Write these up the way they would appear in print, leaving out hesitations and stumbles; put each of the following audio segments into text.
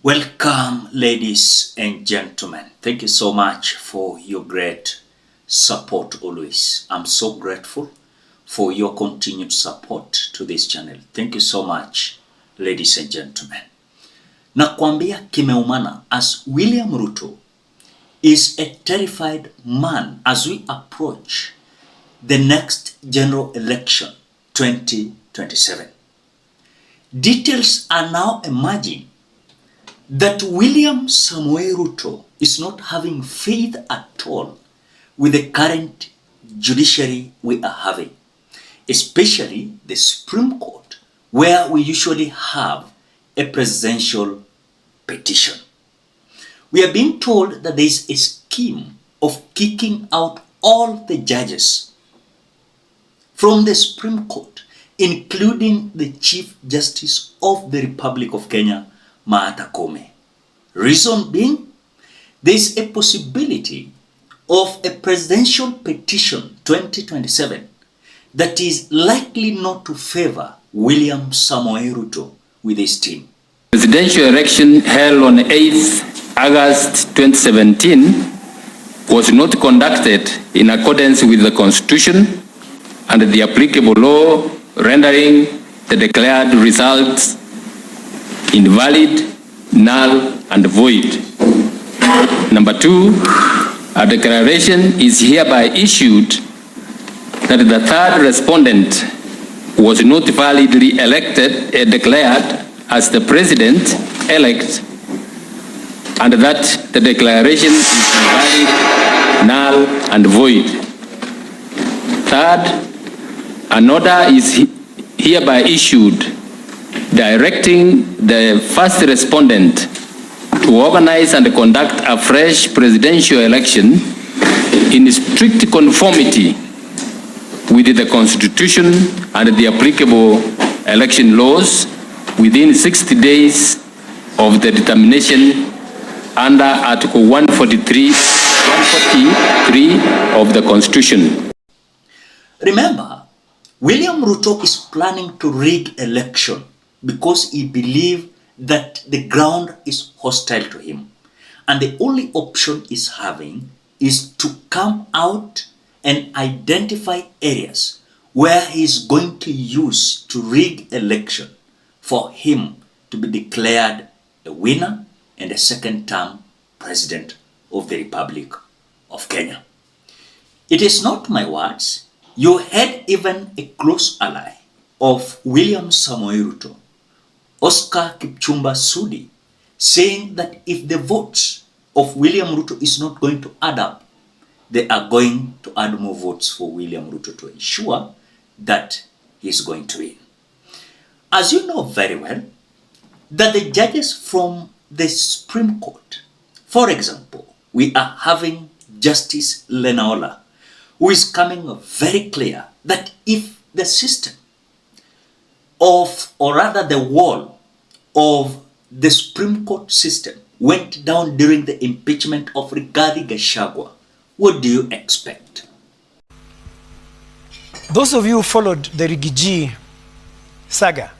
Welcome, ladies and gentlemen. Thank you so much for your great support always. I'm so grateful for your continued support to this channel. Thank you so much, ladies and gentlemen. Nakwambia kimeumana as William Ruto is a terrified man as we approach the next general election 2027. Details are now emerging that William Samoei Ruto is not having faith at all with the current judiciary we are having, especially the Supreme Court, where we usually have a presidential petition. We are being told that there is a scheme of kicking out all the judges from the Supreme Court, including the Chief Justice of the Republic of Kenya, CJ Koome. Reason being, there is a possibility of a presidential petition 2027 that is likely not to favor William Samoei Ruto with his team. Presidential election held on 8th August 2017 was not conducted in accordance with the Constitution and the applicable law, rendering the declared results invalid, null, and void. Number 2, a declaration is hereby issued that the third respondent was not validly elected declared as the president-elect, and that the declaration is invalid, null, and void. Third, an order is hereby issued directing the first respondent to organize and conduct a fresh presidential election in strict conformity with the Constitution and the applicable election laws within 60 days of the determination under Article 143 of the Constitution. Remember, William Ruto is planning to rig election because he believes that the ground is hostile to him. And the only option he's having is to come out and identify areas where he's going to use to rig election for him to be declared a winner and a second-term president of the Republic of Kenya. It is not my words. You had even a close ally of William Samoei Ruto, Oscar Kipchumba Sudi, saying that if the votes of William Ruto is not going to add up, they are going to add more votes for William Ruto to ensure that he is going to win. As you know very well, that the judges from the Supreme Court, for example, we are having Justice Lenaola, who is coming very clear that if the system of, or rather the wall of the Supreme Court system went down during the impeachment of Rigathi Gachagua, what do you expect? Those of you who followed the Rigiji saga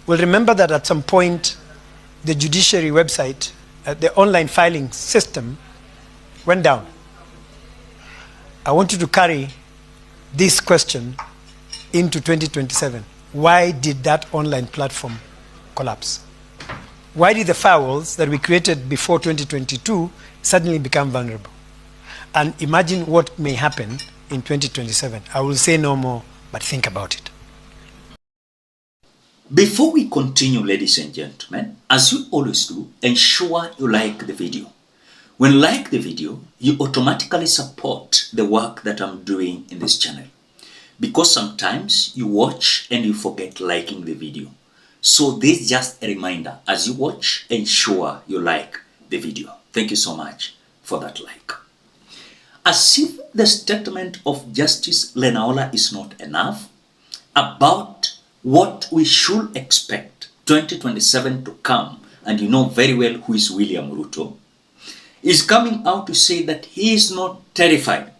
will remember that at some point the judiciary website, the online filing system went down. I want you to carry this question into 2027. Why did that online platform collapse? Why did the firewalls that we created before 2022 suddenly become vulnerable? And imagine what may happen in 2027. I will say no more, but think about it. Before we continue, ladies and gentlemen, as you always do, ensure you like the video. When you like the video, you automatically support the work that I'm doing in this channel. Because sometimes you watch and you forget liking the video. So this is just a reminder. As you watch, ensure you like the video. Thank you so much for that like. As if the statement of Justice Lenaola is not enough about what we should expect 2027 to come, and you know very well who is William Ruto, is coming out to say that he is not terrified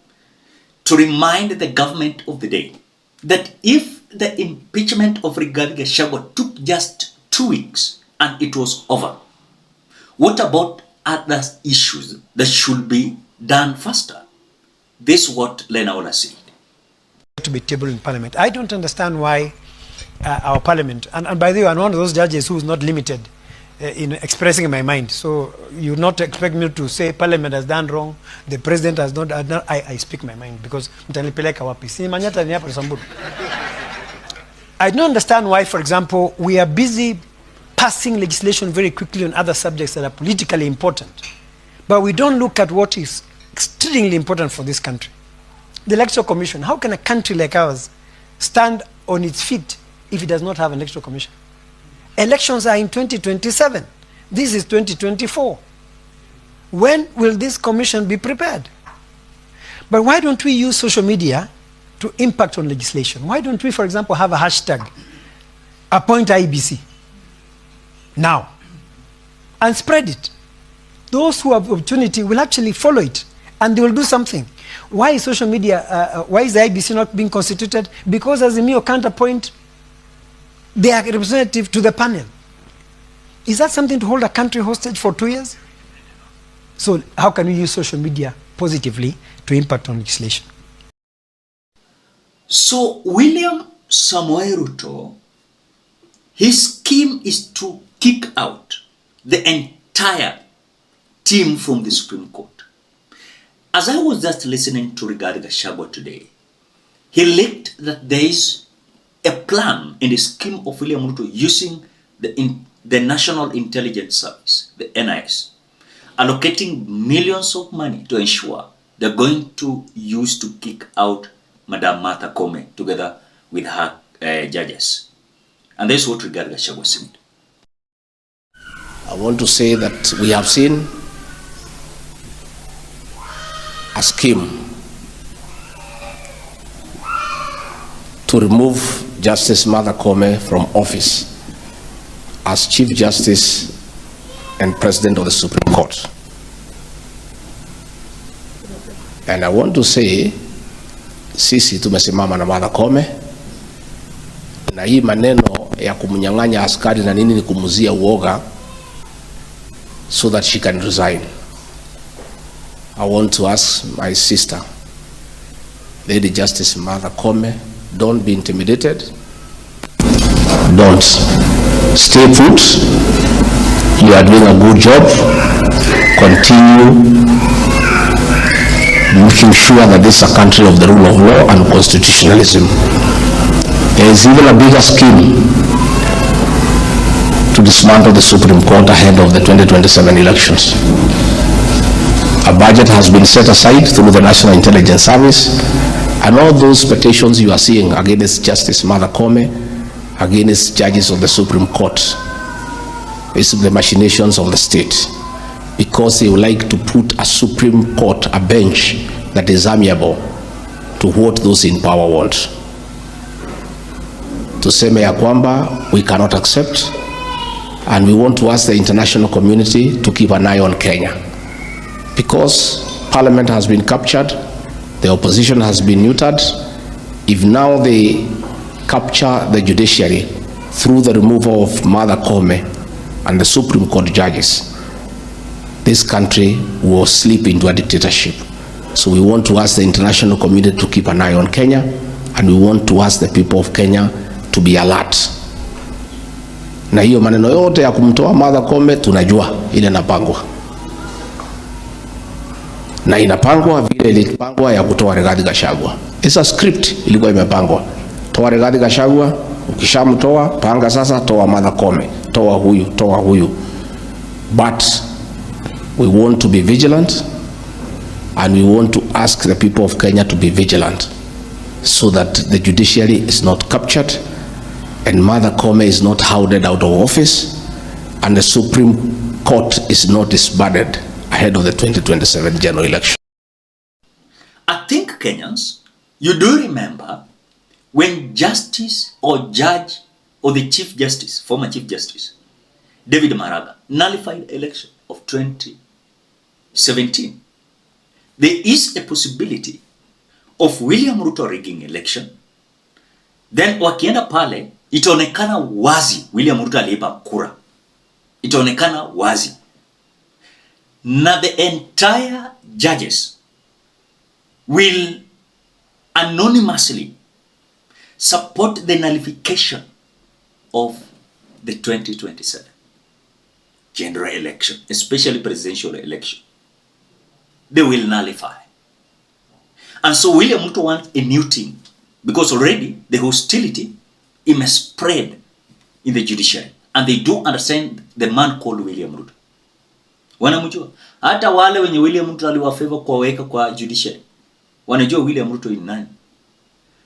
to remind the government of the day that if the impeachment of Rigathi Gachagua took just 2 weeks and it was over, What about other issues that should be done faster? This is what Lenaola said. To be tabled in Parliament. I don't understand why our Parliament, and by the way, I'm one of those judges who is not limited in expressing my mind. So you not expect me to say Parliament has done wrong, the President has not done. I speak my mind because I don't understand why, for example, we are busy passing legislation very quickly on other subjects that are politically important, but we don't look at what is extremely important for this country. The Electoral Commission. How can a country like ours stand on its feet if it does not have an Electoral Commission? Elections are in 2027. This is 2024. When will this commission be prepared? But why don't we use social media to impact on legislation? Why don't we, for example, have a hashtag, appoint IEBC, now, and spread it? Those who have opportunity will actually follow it, and they will do something. Why is social media, why is the IEBC not being constituted? Because Azimio can't appoint their representative to the panel. Is that something to hold a country hostage for 2 years? So how can we use social media positively to impact on legislation? So William Samoei Ruto, his scheme is to kick out the entire team from the Supreme Court. As I was just listening to Rigathi Gachagua today, he leaked that there is a plan in the scheme of William Ruto using the National Intelligence Service, the NIS, allocating millions of money to ensure they're going to use to kick out Madam Martha Koome together with her judges. And that's what Rigathi Gachagua said. I want to say that we have seen a scheme to remove Justice Martha Koome from office as Chief Justice and President of the Supreme Court. And I want to say, sisi tumesimama na Martha Koome, na hii maneno ya kumnyang'anya askari na nini ni kumuzia uoga so that she can resign. I want to ask my sister, Lady Justice Martha Koome, don't be intimidated. Don't. Stay put. You are doing a good job. Continue making sure that this is a country of the rule of law and constitutionalism. There is even a bigger scheme to dismantle the Supreme Court ahead of the 2027 elections. A budget has been set aside through the National Intelligence Service, and all those petitions you are seeing against Justice Martha Koome, against judges of the Supreme Court, is the machinations of the state, because they would like to put a Supreme Court, a bench that is amiable to what those in power want. Tuseme ya kwamba we cannot accept, and we want to ask the international community to keep an eye on Kenya. Because Parliament has been captured, the opposition has been neutered. If now they capture the judiciary through the removal of Martha Koome and the Supreme Court judges, this country will slip into a dictatorship. So we want to ask the international community to keep an eye on Kenya, and we want to ask the people of Kenya to be alert. Na hiyo maneno yote ya kumtoa Martha Koome tunajua ile napangwa. Na inapangwa vile ilipangwa ya kutoa Rigathi Gachagua. It's a script ilikuwa imepangwa. Toa Rigathi Gachagua, ukishamtoa panga sasa toa Martha Koome, toa huyu. But we want to be vigilant, and we want to ask the people of Kenya to be vigilant so that the judiciary is not captured and Martha Koome is not hounded out of office and the Supreme Court is not disbanded ahead of the 2027 general election. I think Kenyans, you do remember when Justice or Judge or the Chief Justice, former Chief Justice, David Maraga, nullified election of 2017. There is a possibility of William Ruto rigging election. Then wakienda pale, itaonekana wazi William Ruto aliiba kura. Itaonekana wazi. na the entire judges will anonymously support the nullification of the 2027 general election, especially presidential election. They will nullify. And so William Ruto wants a new thing, because already the hostility is spread in the judiciary, and they do understand the man called William Ruto. Wanamjua. Hata wale wenye William Ruto aliwafavor kwa weka kwa judiciary, wanajua William Ruto ni nani.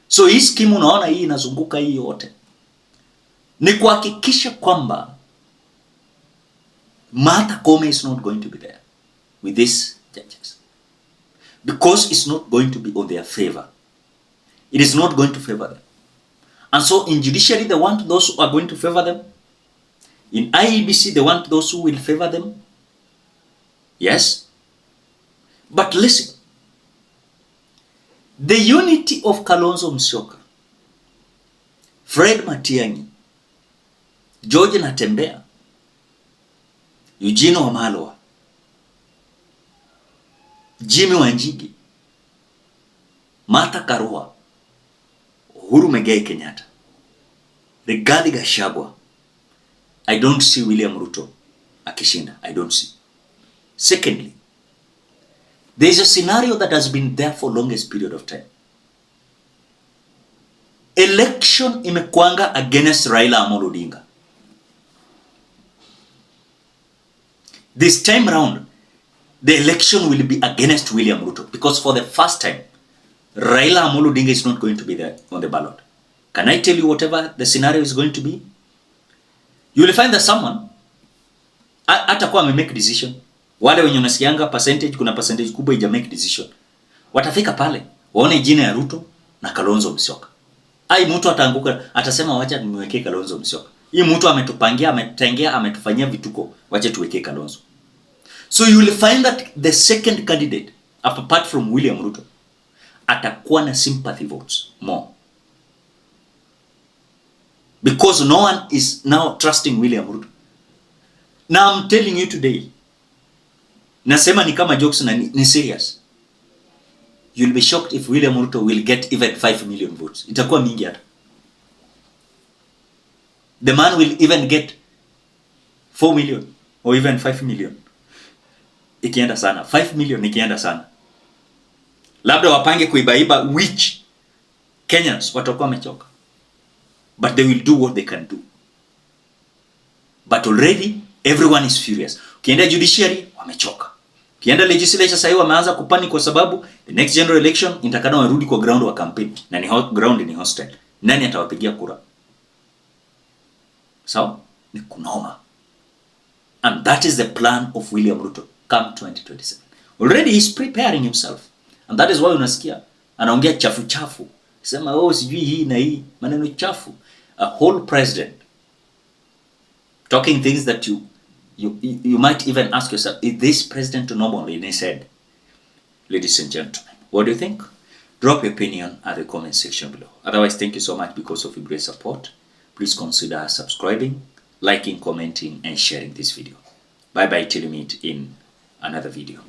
So hii scheme unaona hii inazunguka hii yote ni kuhakikisha kwamba Martha Koome is not going to be there with these judges, because it's not going to be on their favor. It is not going to favor them. And so in judiciary, they want those who are going to favor them. In IEBC, they want those who will favor them. Yes. But listen, the unity of Kalonzo Musyoka, Fred Matiang'i, George Natembea, Eugene Wamalwa, Jimmy Wanjigi, Martha Karua, Uhuru Muigai Kenyatta, Rigathi Gachagua, I don't see William Ruto akishinda. I don't see. Secondly, there is a scenario that has been there for longest period of time. Election imekwanga against Raila Amolo Odinga. This time round, the election will be against William Ruto, because for the first time, Raila Amolo Odinga is not going to be there on the ballot. Can I tell you whatever the scenario is going to be? You will find that someone atakuwa make decision. Wale wenye unasikianga percentage, kuna percentage kubwa ija make decision. Watafika pale, waone jina ya Ruto na Kalonzo Musyoka. Ai mtu ataanguka, atasema wacha nimwekee Kalonzo Musyoka. Hii mtu ametupangia, ametengea, ametufanyia vituko, wacha tuwekee Kalonzo. So you will find that the second candidate, apart from William Ruto, atakuwa na sympathy votes more. Because no one is now trusting William Ruto. Now I'm telling you today, nasema ni kama jokes na ni serious. You'll be shocked if William Ruto will get even 5 million votes. Itakuwa mingi hata. The man will even get 4 million or even 5 million. Ikienda sana. 5 million ikienda sana. Labda wapange kuibaiba which Kenyans watakuwa wamechoka. But they will do what they can do. But already everyone is furious. Ukienda judiciary wamechoka. Ukienda legislature sasa hivi wameanza kupani kwa sababu the next general election itakana warudi kwa ground wa campaign, na ni ground ni hostile. Nani atawapigia kura? So ni kunoma. And that is the plan of William Ruto come 2027. Already he's preparing himself. And that is why unasikia anaongea chafu chafu. Sema oh sijui hii na hii, maneno chafu. A whole president talking things that you might even ask yourself, is this president normal in his head? Ladies and gentlemen, what do you think? Drop your opinion at the comment section below. Otherwise, thank you so much because of your great support. Please consider subscribing, liking, commenting, and sharing this video. Bye bye till we meet in another video.